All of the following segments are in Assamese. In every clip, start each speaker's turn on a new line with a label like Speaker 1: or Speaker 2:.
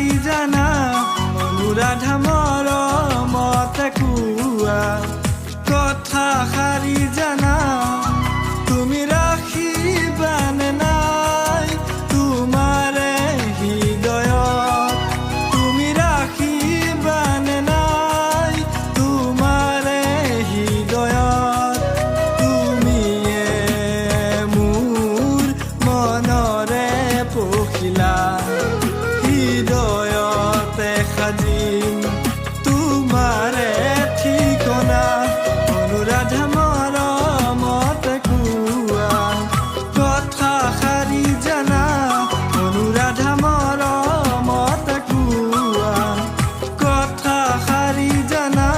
Speaker 1: কথাষাৰি জানা অনুৰাধা মৰমতে কোৱা কথাষাৰি জানা তুমি ৰাখিবানে নাই তোমাৰে হৃদয়ত তুমি ৰাখিবানে নাই তোমাৰে হৃদয়ত তুমিয়ে মোৰ মনৰে পখিলা হৃদয়তে সাজিম তোমাৰে ঠিকনা অনুৰাধা মৰমতে কোৱা কথাষাৰি জানা অনুৰাধা মৰমতে কোৱা কথাষাৰি জানা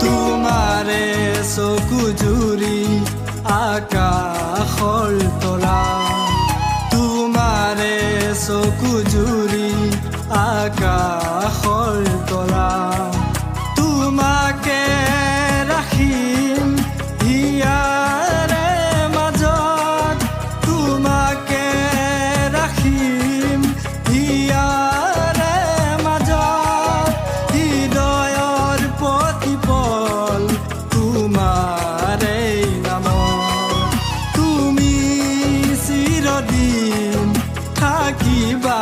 Speaker 1: তোমাৰে চকু জুৰি আকাশৰ তৰা তোমাৰে চকু জুৰি আকাশৰ তৰা তোমাকে ৰাখিম হিয়াৰে মাজত তোমাকে ৰাখিম হিয়াৰে মাজত হৃদয়ৰ প্ৰতিপল তোমাৰে নামত তুমি চিৰদিন থাকিবা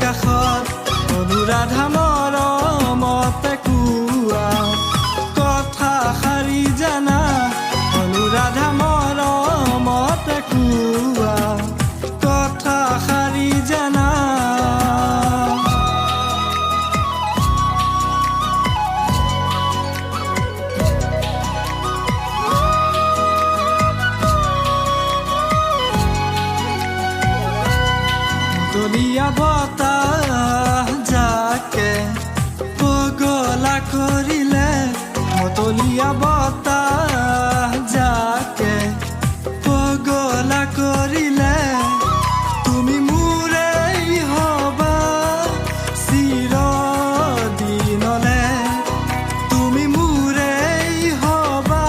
Speaker 1: কাষত অনুৰাধা মৰমতে কোৱা কথাষাৰি জানা অনুৰাধা মৰমতে কোৱা কথাষাৰি জানা মতলীয়া বতাহ যাকে পগলা কৰিলে মতলীয়া বতাহ যাকে পগলা কৰিলে তুমি মোৰেই হবা চিৰদিনলে তুমি মোৰেই হবা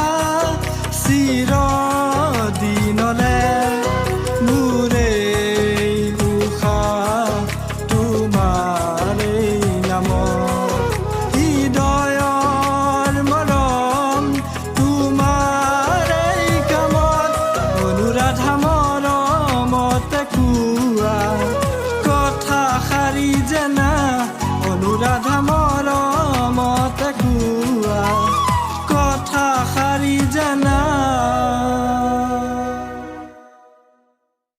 Speaker 1: চিৰদিনলে মোৰেই উশাহ তোমাৰেই নামত হৃদয়ৰ মৰম তোমাৰেই কামত অনুৰাধা মৰমতে কোৱা কথাষাৰি জানা অনুৰাধা